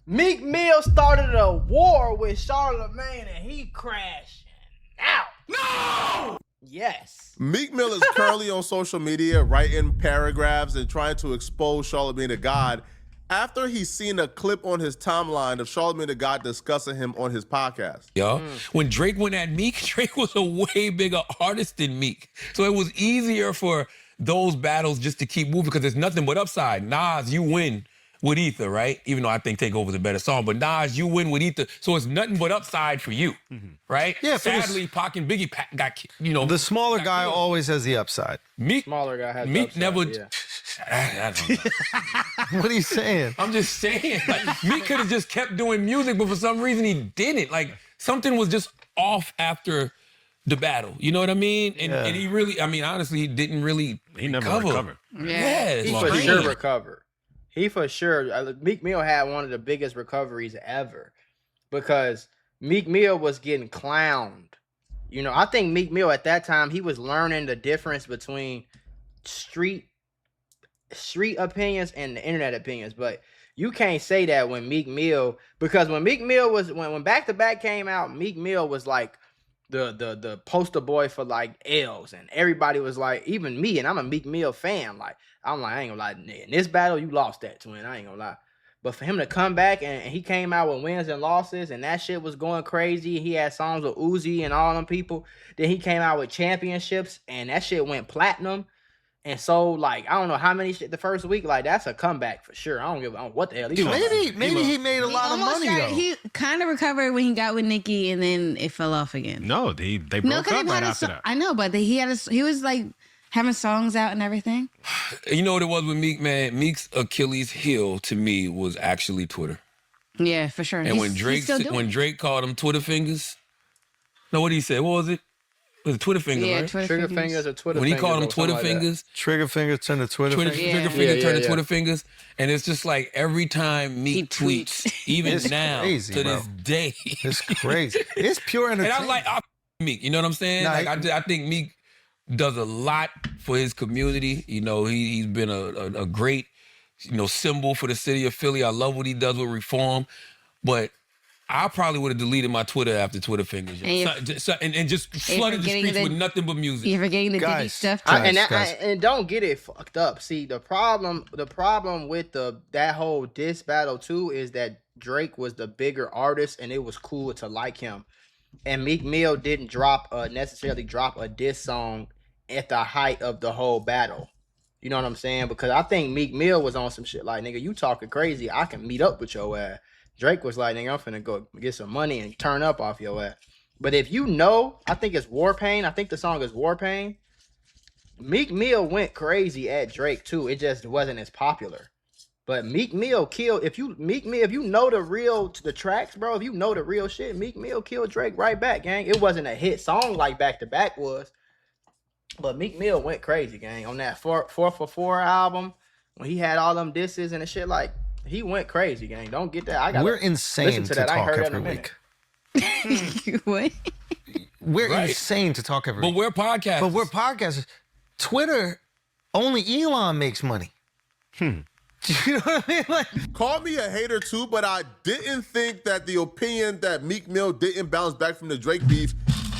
Meek Mill started a war with Charlamagne and he crashed out. No! Yes. Meek Mill is currently on social media writing paragraphs and trying to expose Charlemagne the God after he's seen a clip on his timeline of Charlemagne the God discussing him on his podcast. Yo, when Drake went at Meek, Drake was a way bigger artist than Meek. So it was easier for those battles just to keep moving because there's nothing but upside. Nas, you win with Ether, right? Even though I think Takeover's a better song, but Nas, you win with Ether. So it's nothing but upside for you, right? Yeah, Sadly, Pac and Biggie got, the smaller guy always has the upside. Meek, Smaller guy has Meek upside, never. yeah. I don't know. What are you saying? I'm just saying, like, Meek could have just kept doing music, but for some reason he didn't. Like, something was just off after the battle. You know what I mean? And he really, I mean, honestly, he didn't really never recovered. Yeah, He for sure recovered. He for sure. Meek Mill had one of the biggest recoveries ever because Meek Mill was getting clowned. You know, I think Meek Mill at that time, he was learning the difference between street opinions and the internet opinions. But you can't say that when Meek Mill, because when Meek Mill was, when Back to Back came out, Meek Mill was like the poster boy for like L's, and everybody was like, even me, and I'm a Meek Mill fan, like I'm like, I ain't gonna lie, in this battle you lost that, twin, I ain't gonna lie. But for him to come back and he came out with wins and losses, and that shit was going crazy. He had songs with Uzi and all them people. Then he came out with championships, and that shit went platinum. And so, like, I don't know how many shit the first week, like, that's a comeback for sure. I don't give a what the hell. Dude, maybe he made a lot of money, though. He kind of recovered when he got with Nicki, and then it fell off again. No, they broke up right after that. I know, but he was like having songs out and everything. You know what it was with Meek, man? Meek's Achilles heel to me was actually Twitter. Yeah, for sure. And when Drake called him Twitter fingers, no, what did he say? What was it? It was Twitter fingers, yeah, right? Trigger fingers or Twitter when fingers. When he called them Twitter fingers. Trigger fingers turn to Twitter fingers. Trigger fingers turn to Twitter fingers. And it's just like every time Meek tweets, even it's now, crazy, to bro. this day. It's crazy. It's pure entertainment. And I Meek, you know what I'm saying? Nah, I think Meek does a lot for his community. You know, he's been a great, symbol for the city of Philly. I love what he does with reform. But I probably would have deleted my Twitter after Twitter fingers. And just flooded the streets with nothing but music. You're forgetting the Diddy stuff too. And don't get it fucked up. See, the problem with that whole diss battle too is that Drake was the bigger artist and it was cool to like him. And Meek Mill didn't necessarily drop a diss song at the height of the whole battle. You know what I'm saying? Because I think Meek Mill was on some shit like, nigga, you talking crazy. I can meet up with your ass. Drake was like, nigga, I'm finna go get some money and turn up off your ass. But if you know, I think it's War Pain. I think the song is War Pain. Meek Mill went crazy at Drake too. It just wasn't as popular. But Meek Mill killed. If you know the tracks, bro. If you know the real shit, Meek Mill killed Drake right back, gang. It wasn't a hit song like Back to Back was, but Meek Mill went crazy, gang, on that 4 for 4 album when he had all them disses and the shit like. He went crazy, gang. Don't get that. We're insane to talk every week. What? We're insane to talk every week. But we're podcasters. Twitter, only Elon makes money. You know what I mean? Like, call me a hater too, but I didn't think that the opinion that Meek Mill didn't bounce back from the Drake beef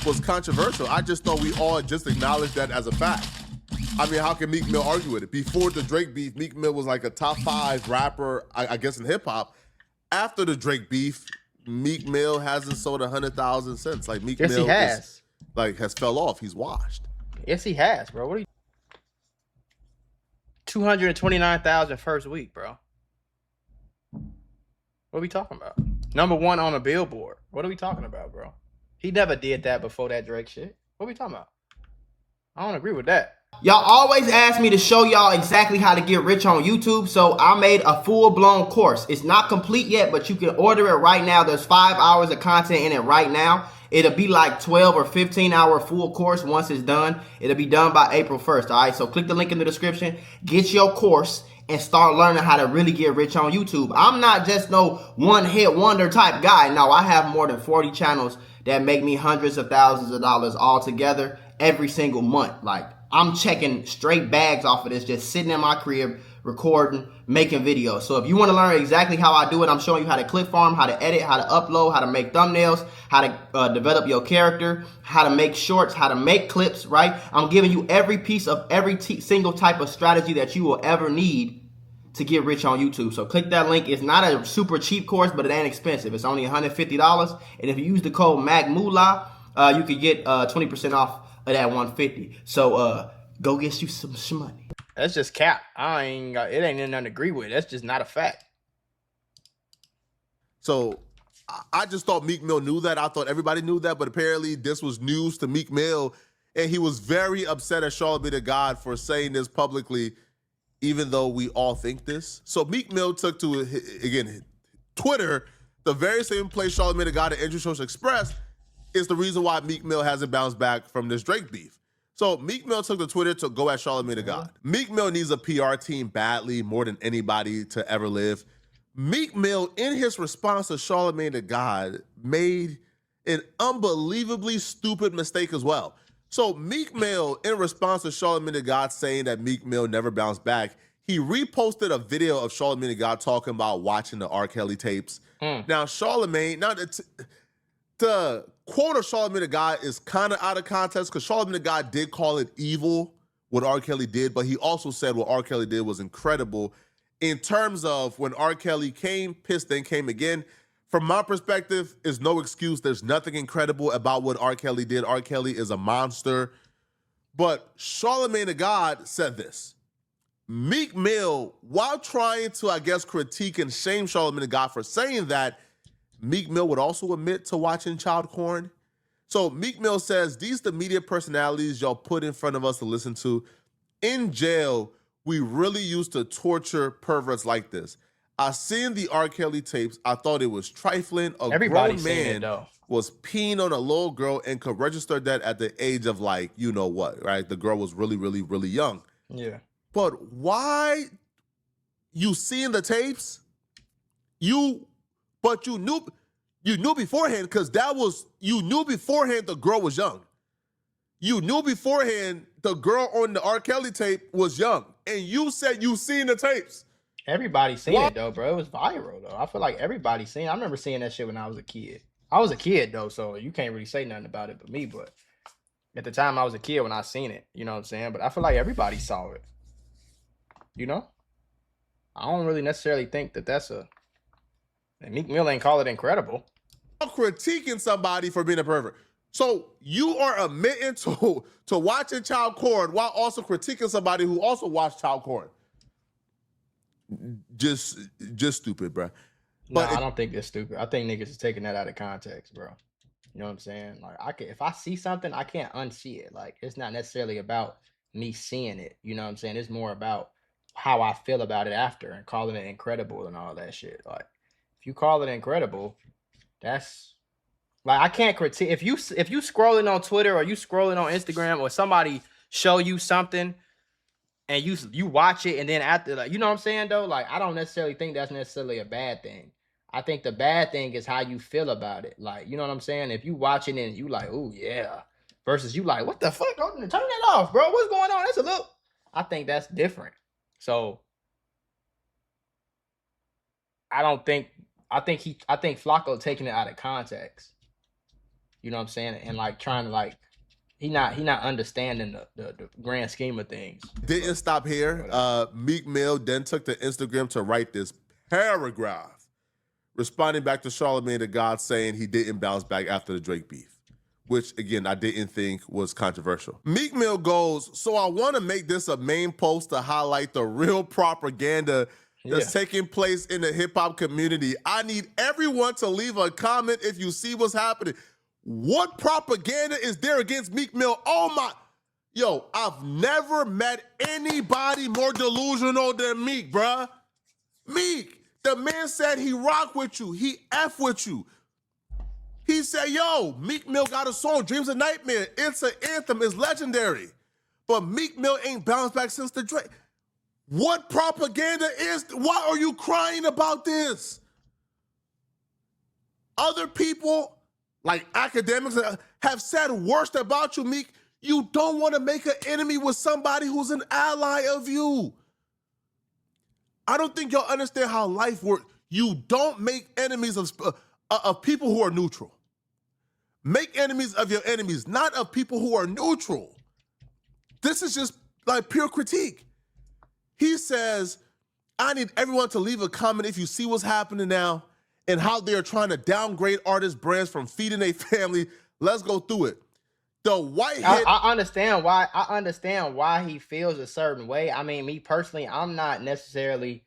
was controversial. I just thought we all just acknowledged that as a fact. I mean, how can Meek Mill argue with it? Before the Drake beef, Meek Mill was like a top 5 rapper, I guess, in hip hop. After the Drake beef, Meek Mill hasn't sold 100,000 since. Like Meek Mill has fell off. He's washed. Yes, he has, bro. What are you? 229,000 first week, bro. What are we talking about? Number 1 on a Billboard. What are we talking about, bro? He never did that before that Drake shit. What are we talking about? I don't agree with that. Y'all always ask me to show y'all exactly how to get rich on YouTube, so I made a full-blown course. It's not complete yet, but you can order it right now. There's 5 hours of content in it right now. It'll be like 12 or 15-hour full course once it's done. It'll be done by April 1st, all right? So click the link in the description, get your course, and start learning how to really get rich on YouTube. I'm not just no one-hit wonder type guy. No, I have more than 40 channels that make me hundreds of thousands of dollars all together every single month. Like, I'm checking straight bags off of this, just sitting in my crib, recording, making videos. So if you want to learn exactly how I do it, I'm showing you how to clip farm, how to edit, how to upload, how to make thumbnails, how to develop your character, how to make shorts, how to make clips, right? I'm giving you every piece of every single type of strategy that you will ever need to get rich on YouTube. So click that link. It's not a super cheap course, but it ain't expensive. It's only $150. And if you use the code MAGMULA, you could get 20% off of that $150. So go get you some money. That's just cap. It ain't nothing to agree with. That's just not a fact. So I just thought Meek Mill knew that. I thought everybody knew that, but apparently this was news to Meek Mill, and he was very upset at Charlamagne the God for saying this publicly, even though we all think this. So Meek Mill took to, again, Twitter, the very same place Charlamagne the God and Andrew Schultz expressed is the reason why Meek Mill hasn't bounced back from this Drake beef. So Meek Mill took to Twitter to go at Charlamagne the God. Meek Mill needs a PR team badly, more than anybody to ever live. Meek Mill, in his response to Charlamagne the God, made an unbelievably stupid mistake as well. So Meek Mill, in response to Charlamagne the God saying that Meek Mill never bounced back, he reposted a video of Charlamagne the God talking about watching the R. Kelly tapes. Now, Charlamagne, the quote of Charlamagne the God is kind of out of context because Charlamagne the God did call it evil, what R. Kelly did, but he also said what R. Kelly did was incredible in terms of when R. Kelly came, pissed, then came again. From my perspective, is no excuse. There's nothing incredible about what R. Kelly did. R. Kelly is a monster. But Charlamagne the God said this. Meek Mill, while trying to, I guess, critique and shame Charlamagne the God for saying that, Meek Mill would also admit to watching child porn. So Meek Mill says, these the media personalities y'all put in front of us to listen to. In jail, we really used to torture perverts like this. I seen the R. Kelly tapes. I thought it was trifling. Everybody's grown seen man it, though. was peeing on a little girl and could register that at the age of like, you know what, right? The girl was really, really, really young. Yeah. But why you seeing the tapes? But you knew beforehand because you knew beforehand the girl was young. You knew beforehand the girl on the R. Kelly tape was young. And you said you seen the tapes. Everybody seen it though, bro. It was viral though. I feel like everybody seen it. I remember seeing that shit when I was a kid. I was a kid though, so you can't really say nothing about it but me. But at the time I was a kid when I seen it. You know what I'm saying? But I feel like everybody saw it. You know? I don't really necessarily think that that's a... And Meek Mill ain't call it incredible. Critiquing somebody for being a pervert. So you are admitting to watching child porn while also critiquing somebody who also watched child porn. Just stupid, bro. But I don't think it's stupid. I think niggas is taking that out of context, bro. You know what I'm saying? Like if I see something, I can't unsee it. Like it's not necessarily about me seeing it. You know what I'm saying? It's more about how I feel about it after and calling it incredible and all that shit. Like if you call it incredible, that's like I can't critique if you scrolling on Twitter or you scrolling on Instagram or somebody show you something and you watch it and then after, like, you know what I'm saying though? Like I don't necessarily think that's necessarily a bad thing. I think the bad thing is how you feel about it. Like, you know what I'm saying? If you watching it and you like, oh yeah, versus you like, what the fuck? Turn that off, bro. What's going on? That's a look. I think that's different. So I think Flacco taking it out of context. You know what I'm saying? And like trying to like he not understanding the grand scheme of things. Didn't stop here. Meek Mill then took to Instagram to write this paragraph, responding back to Charlamagne the God saying he didn't bounce back after the Drake beef, which again I didn't think was controversial. Meek Mill goes, so I want to make this a main post to highlight the real propaganda that's taking place in the hip-hop community. I need everyone to leave a comment if you see what's happening. What propaganda is there against Meek Mill? Oh my, yo, I've never met anybody more delusional than Meek, bruh. Meek, the man said he rock with you, he F with you. He said, yo, Meek Mill got a song, Dreams of Nightmare. It's an anthem, it's legendary. But Meek Mill ain't bounced back since the Drake. What propaganda is, why are you crying about this? Other people, like academics, have said worse about you, Meek. You don't want to make an enemy with somebody who's an ally of you. I don't think y'all understand how life works. You don't make enemies of people who are neutral. Make enemies of your enemies, not of people who are neutral. This is just like pure critique. He says, I need everyone to leave a comment if you see what's happening now and how they're trying to downgrade artist brands from feeding their family. Let's go through it. The white hit. I understand why. I understand why he feels a certain way. I mean, me personally, I'm not necessarily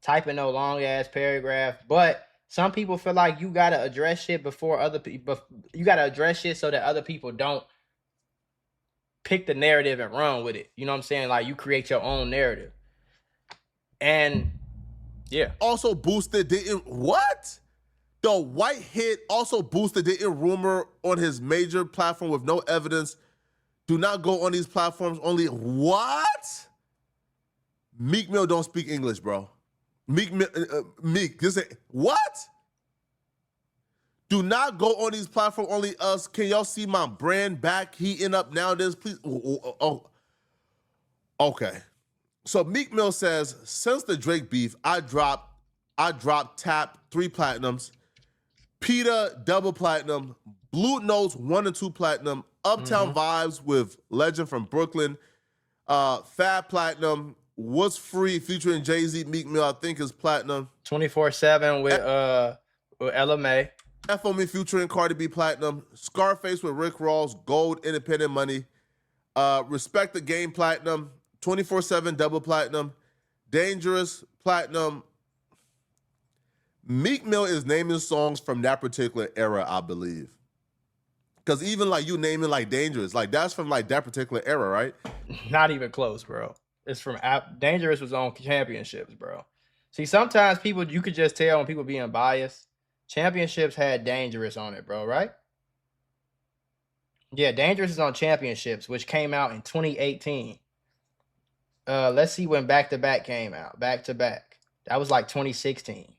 typing no long ass paragraph, but some people feel like you gotta address shit before other people. You gotta address shit so that other people don't pick the narrative and run with it. You know what I'm saying? Like you create your own narrative. And yeah. Also boosted didn't what? The white hit also boosted didn't rumor on his major platform with no evidence. Do not go on these platforms only. What? Meek Mill don't speak English, bro. Meek, this ain't what? Do not go on these platforms only us. Can y'all see my brand back heating up nowadays? Please. Oh. Okay. So Meek Mill says, since the Drake beef, I dropped Tap 3 platinums, PETA double platinum, Blue Notes 1 and 2 platinum, Uptown Vibes with Legend from Brooklyn, Fab platinum, What's Free featuring Jay-Z, Meek Mill, I think is platinum. 24/7 with LMA. FOME featuring Cardi B platinum, Scarface with Rick Ross, Gold Independent Money, Respect the Game platinum, 24/7 double platinum, Dangerous platinum. Meek Mill is naming songs from that particular era, I believe. Because even like you naming like Dangerous, like that's from like that particular era, right? Not even close, bro. It's from Dangerous was on Championships, bro. See, sometimes people, you could just tell when people being biased. Championships had Dangerous on it, bro, right? Yeah, Dangerous is on Championships, which came out in 2018. Let's see when Back to Back came out. Back to Back. That was like 2016.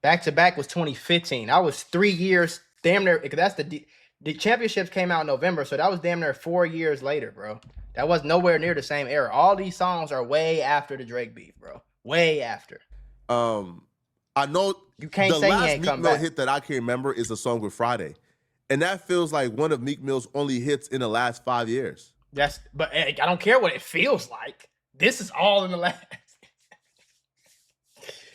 Back to Back was 2015. That was 3 years, damn near. That's the Championships came out in November, so that was damn near 4 years later, bro. That was nowhere near the same era. All these songs are way after the Drake beef, bro. Way after. I know you can't the say last he ain't Meek come Mill back. hit that I can remember is the song with Friday. And that feels like one of Meek Mill's only hits in the last 5 years. But I don't care what it feels like. This is all in the last.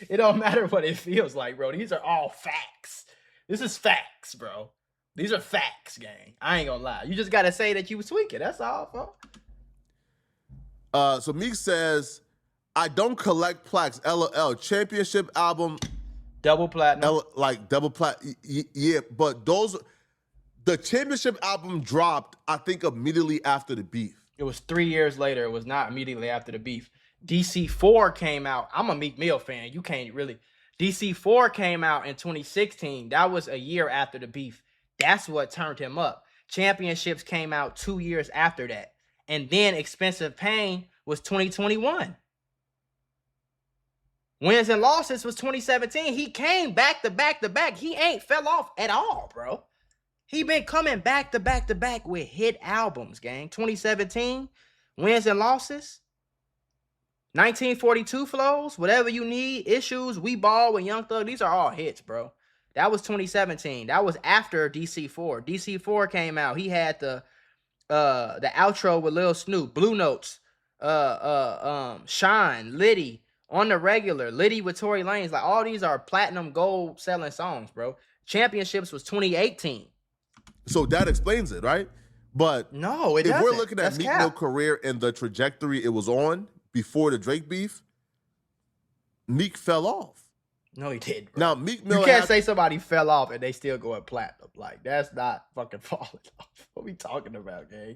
It don't matter what it feels like, bro. These are all facts. This is facts, bro. These are facts, gang. I ain't gonna lie. You just gotta say that you was tweaking. That's all, bro. So Meek says, I don't collect plaques. LOL. Championship album. Double platinum. Double plat. Yeah, but the championship album dropped, I think, immediately after the beef. It was 3 years later. It was not immediately after the beef. DC4 came out. I'm a Meek Mill fan. You can't really. DC4 came out in 2016. That was a year after the beef. That's what turned him up. Championships came out 2 years after that. And then Expensive Pain was 2021. Wins and Losses was 2017. He came back to back to back. He ain't fell off at all, bro. He been coming back to back to back with hit albums, gang. 2017, Wins and Losses. 1942 Flows, Whatever You Need, Issues, We Ball with Young Thug. These are all hits, bro. That was 2017. That was after DC4. DC4 came out. He had the outro with Lil Snoop, Blue Notes, Shine, Liddy, On the Regular, Liddy with Tory Lanez. Like all these are platinum gold selling songs, bro. Championships was 2018. So that explains it, right? But no, it if doesn't. we're looking at Meek Mill's career and the trajectory it was on before the Drake beef, Meek fell off. No, he did, bro. Now, Meek Mill... You can't say somebody fell off and they still going platinum. Like, that's not fucking falling off. What we talking about, gang?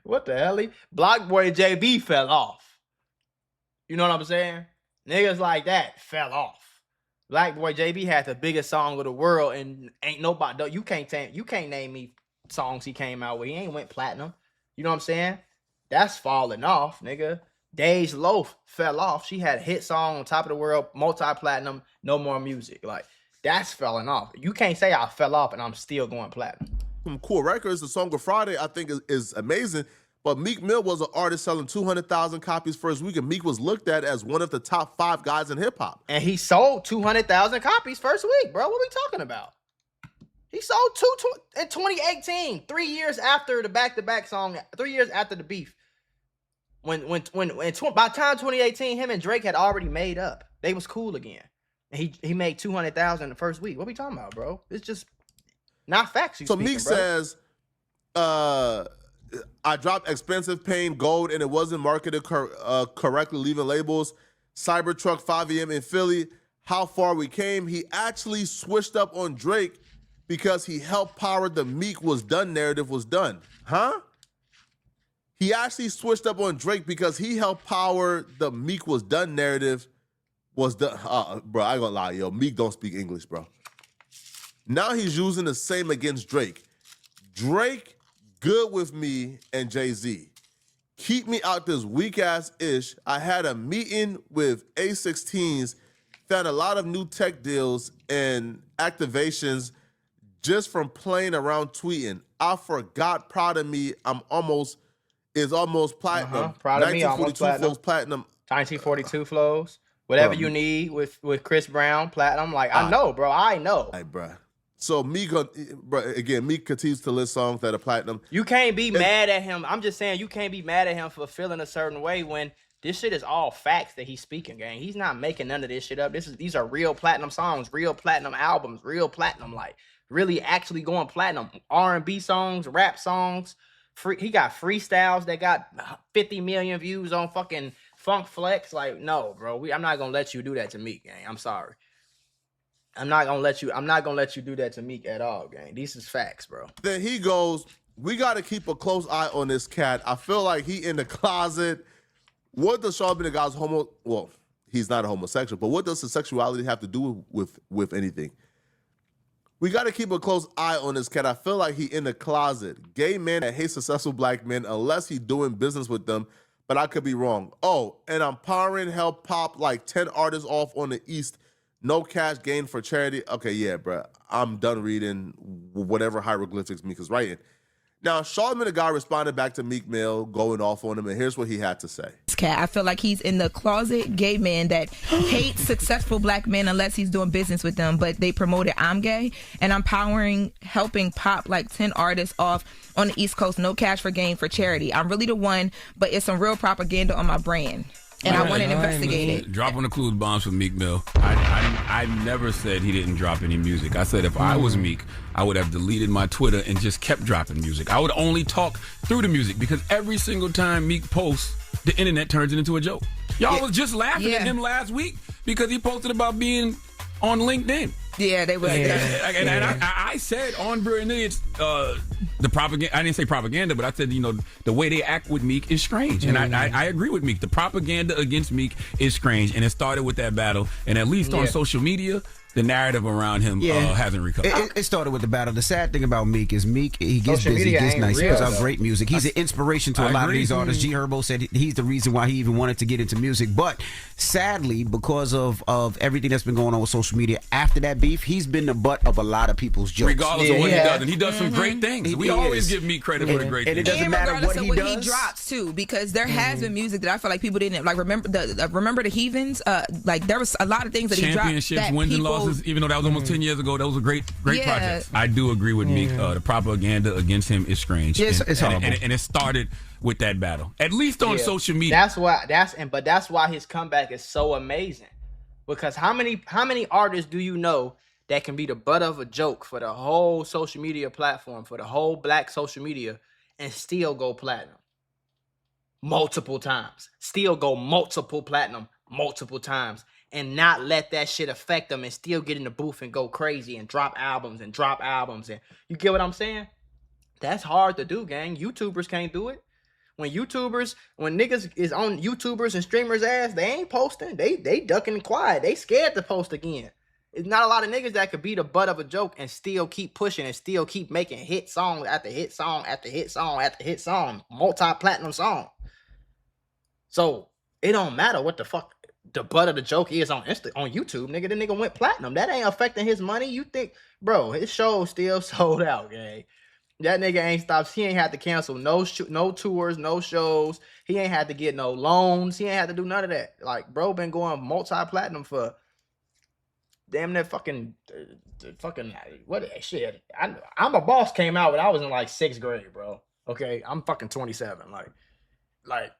What the hell? Block Boy JB fell off. You know what I'm saying? Niggas like that fell off. Black Boy JB had the biggest song of the world and ain't nobody... You can't name me songs he came out with. He ain't went platinum. You know what I'm saying? That's falling off, nigga. Dej Loaf fell off. She had a hit song on Top of the World, multi-platinum, No More Music. Like, that's falling off. You can't say I fell off and I'm still going platinum. From Cool Records, the song with Friday, I think is amazing. But Meek Mill was an artist selling 200,000 copies first week, and Meek was looked at as one of the top 5 guys in hip hop. And he sold 200,000 copies first week, bro. What we talking about? He sold in 2018, 3 years after the back-to-back song, 3 years after the beef. By the time 2018, him and Drake had already made up. They was cool again. And he made 200,000 the first week. What we talking about, bro? It's just not facts. So Meek says, I dropped Expensive Pain Gold and it wasn't marketed correctly, leaving labels. Cybertruck 5 a.m. in Philly. How far we came. He actually switched up on Drake because he helped power the Meek was done narrative was done. Huh? He actually switched up on Drake because he helped power the Meek was done narrative was done. Bro, I ain't gonna lie, yo. Meek don't speak English, bro. Now he's using the same against Drake. Drake, good with me and Jay-Z. Keep me out this weak-ass ish. I had a meeting with A16s, found a lot of new tech deals and activations just from playing around tweeting. I forgot Proud of Me. Is almost platinum. Proud of Me, almost flows platinum. 1942 flows. Whatever you need with Chris Brown, platinum. Like, I know, bro. I know. Hey, bro. So Meek, bro, again, Meek continues to list songs that are platinum. You can't be mad at him. I'm just saying you can't be mad at him for feeling a certain way when this shit is all facts that he's speaking, gang. He's not making none of this shit up. These are real platinum songs, real platinum albums, real platinum, like really actually going platinum. R&B songs, rap songs. He got freestyles that got 50 million views on fucking Funk Flex. Like, no, bro. I'm not gonna let you do that to Meek, gang. I'm sorry. I'm not gonna let you do that to Meek at all, gang. These is facts, bro. Then he goes, we gotta keep a close eye on this cat. I feel like he in the closet. What does Charlamagne guy's well, he's not a homosexual, but what does his sexuality have to do with anything? We got to keep a close eye on this cat. I feel like he in the closet. Gay man that hates successful black men unless he doing business with them, but I could be wrong. Oh, and I'm powering help pop like 10 artists off on the East. No cash gain for charity. Okay, yeah, bro. I'm done reading whatever hieroglyphics Meek is writing. Now, Charlamagne the guy responded back to Meek Mill, going off on him, and here's what he had to say. Cat, I feel like he's in the closet gay man that hates successful black men unless he's doing business with them, but they promoted I'm gay, and I'm helping pop like 10 artists off on the East Coast, no cash for gain for charity. I'm really the one, but it's some real propaganda on my brand. And I want to investigate it. Dropping the clues bombs from Meek Mill. I never said he didn't drop any music. I said if I was Meek, I would have deleted my Twitter and just kept dropping music. I would only talk through the music because every single time Meek posts, the internet turns it into a joke. Y'all was just laughing at him last week because he posted about being on LinkedIn. Yeah, they were. And I said on Brilliant Idiots, the propaganda. I didn't say propaganda, but I said the way they act with Meek is strange, and I agree with Meek. The propaganda against Meek is strange, and it started with that battle. And at least on social media, the narrative around him hasn't recovered. It started with the battle. The sad thing about Meek is he gets Social busy, media gets ain't nice, he real, puts out though. great music. He's an inspiration to a lot of these artists. G Herbo said he's the reason why he even wanted to get into music. But sadly, because of everything that's been going on with social media after that beef, he's been the butt of a lot of people's jokes. Regardless of what he does, and he does some great things. We always give Meek credit for the great things. And it doesn't And matter regardless what of he what does. he drops too, because there has been music that I feel like people didn't like. Remember the Heathens? Like there was a lot of things that he dropped. Championships, wins and losses. Even though that was almost 10 years ago, that was a great project. I do agree with Meek. The propaganda against him is strange. Yes, it's horrible. And it started with that battle, at least on social media. That's why his comeback is so amazing. Because how many artists do you know that can be the butt of a joke for the whole social media platform, for the whole black social media, and still go platinum multiple times, still go multiple platinum multiple times, and not let that shit affect them, and still get in the booth and go crazy and drop albums, and you get what I'm saying? That's hard to do, gang. YouTubers can't do it. When niggas is on YouTubers and streamers' ass, they ain't posting. They ducking quiet. They scared to post again. It's not a lot of niggas that could be the butt of a joke and still keep pushing and still keep making hit song after hit song after hit song after hit song, multi-platinum song. So it don't matter what the fuck the butt of the joke is on YouTube, nigga. The nigga went platinum. That ain't affecting his money. You think, bro, his show still sold out, gang. That nigga ain't stopped. He ain't had to cancel no tours, no shows. He ain't had to get no loans. He ain't had to do none of that. Like, bro, been going multi-platinum for damn near fucking what shit. I'm a Boss came out when I was in like 6th grade, bro. Okay, I'm fucking 27. Like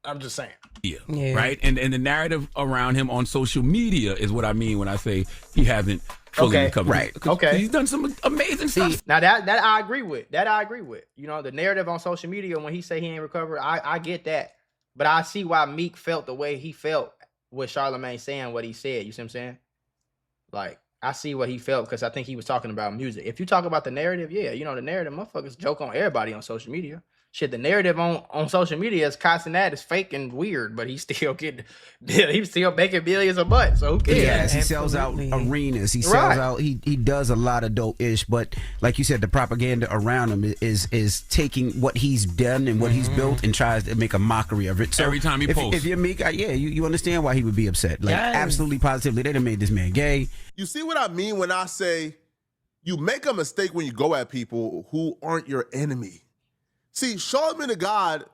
I'm just saying. Yeah. Right? And the narrative around him on social media is what I mean when I say he hasn't fully recovered. Right. Okay. He's done some amazing stuff. Now that I agree with. You know, the narrative on social media when he say he ain't recovered, I get that. But I see why Meek felt the way he felt with Charlamagne saying what he said. You see what I'm saying? Like, I see what he felt because I think he was talking about music. If you talk about the narrative, yeah, you know, the narrative, motherfuckers joke on everybody on social media. Shit, the narrative on social media is Casanat is fake and weird, but he's still making billions a month. So who cares? Yes, he sells out arenas. He sells out. He does a lot of dope ish. But like you said, the propaganda around him is taking what he's done and what he's built and tries to make a mockery of it. So every time he posts, if you're Meek, you understand why he would be upset. Like absolutely positively, they done made this man gay. You see what I mean when I say you make a mistake when you go at people who aren't your enemy. See, Charlemagne the God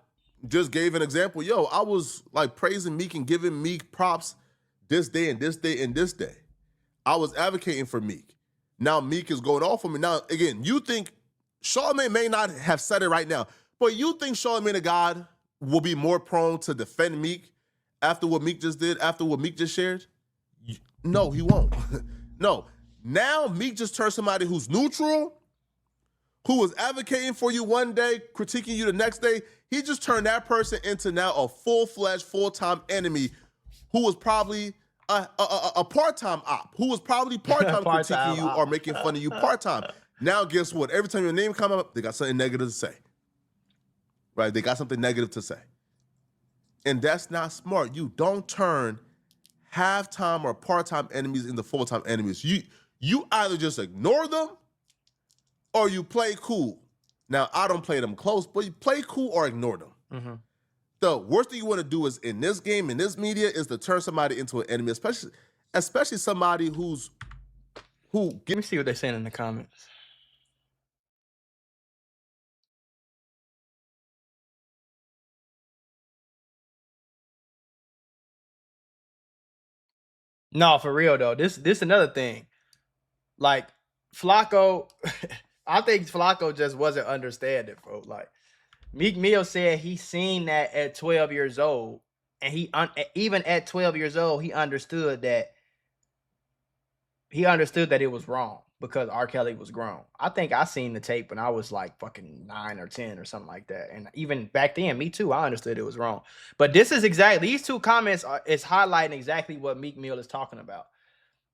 just gave an example. Yo, I was like praising Meek and giving Meek props this day and this day and this day. I was advocating for Meek. Now Meek is going off on me. Now, again, you think Charlemagne may not have said it right now, but you think Charlemagne the God will be more prone to defend Meek after what Meek just did, after what Meek just shared? No, he won't. No. Now Meek just turned somebody who's neutral, who was advocating for you one day, critiquing you the next day. He just turned that person into now a full-fledged, full-time enemy who was probably a part-time op, who was probably part-time critiquing you or making fun of you part-time. Now, guess what? Every time your name comes up, they got something negative to say. Right? They got something negative to say. And that's not smart. You don't turn half-time or part-time enemies into full-time enemies. You either just ignore them or you play cool. Now, I don't play them close, but you play cool or ignore them. Mm-hmm. The worst thing you want to do is in this game, in this media, is to turn somebody into an enemy, especially somebody who. Let me see what they're saying in the comments. No, for real though. This another thing. Like Flacco, I think Flacco just wasn't understanding, bro. Like Meek Mill said he seen that at 12 years old, and even at 12 years old, he understood that it was wrong because R. Kelly was grown. I think I seen the tape when I was like fucking 9 or 10 or something like that, and even back then, me too, I understood it was wrong. But this is these two comments is highlighting exactly what Meek Mill is talking about.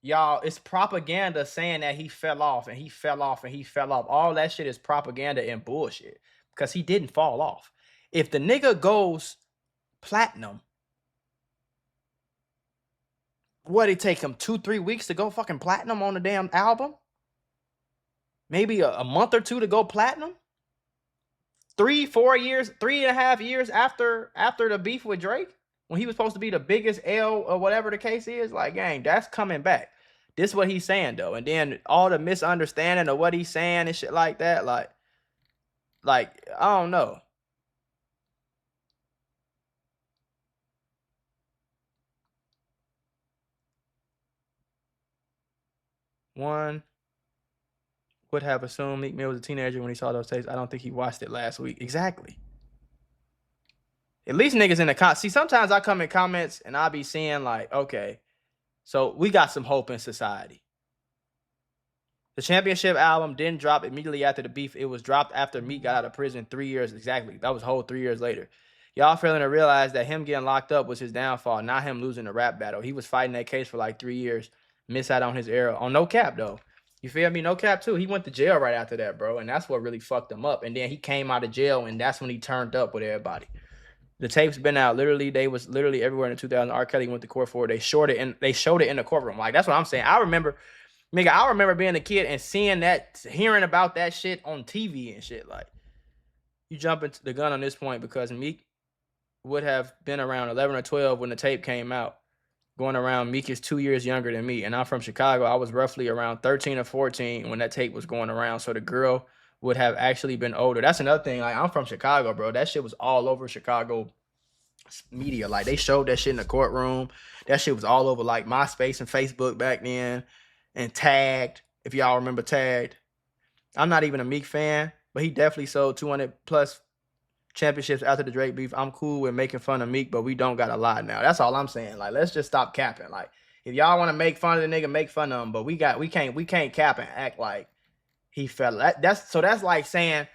Y'all, it's propaganda saying that he fell off and he fell off and he fell off. All that shit is propaganda and bullshit because he didn't fall off. If the nigga goes platinum, what, it take him 2-3 weeks to go fucking platinum on the damn album? Maybe a month or two to go platinum? 3-4 years, 3.5 years after the beef with Drake? When he was supposed to be the biggest L or whatever the case is, like, gang, that's coming back. This is what he's saying, though. And then all the misunderstanding of what he's saying and shit like that, like I don't know. One would have assumed Meek Mill was a teenager when he saw those tapes. I don't think he watched it last week. Exactly. At least niggas in the comments. See, sometimes I come in comments and I be seeing like, okay, so we got some hope in society. The Championship album didn't drop immediately after the beef. It was dropped after Meek got out of prison 3 years exactly. That was a whole 3 years later. Y'all failing to realize that him getting locked up was his downfall, not him losing the rap battle. He was fighting that case for like 3 years. Miss out on his era. On No Cap, though. You feel me? No Cap, too. He went to jail right after that, bro. And that's what really fucked him up. And then he came out of jail, and that's when he turned up with everybody. The tape's been out. Literally, they was literally everywhere in the 2000s. R. Kelly went to court for it. They showed it in the courtroom. Like, that's what I'm saying. I remember being a kid and seeing that, hearing about that shit on TV and shit. Like, you jump into the gun on this point because Meek would have been around 11 or 12 when the tape came out. Going around, Meek is 2 years younger than me, and I'm from Chicago. I was roughly around 13 or 14 when that tape was going around. So the girl would have actually been older. That's another thing. Like, I'm from Chicago, bro. That shit was all over Chicago media. Like, they showed that shit in the courtroom. That shit was all over like MySpace and Facebook back then, and Tagged. If y'all remember Tagged. I'm not even a Meek fan, but he definitely sold 200 plus championships after the Drake beef. I'm cool with making fun of Meek, but we don't got a lot now. That's all I'm saying. Like, let's just stop capping. Like, if y'all want to make fun of the nigga, make fun of him. But we can't cap and act like he fell. That's like saying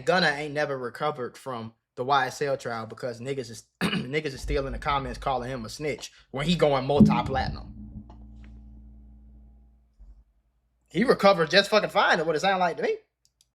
Gunna ain't never recovered from the YSL trial because niggas is still in the comments calling him a snitch when he going multi-platinum. He recovered just fucking fine. Is what it sound like to me.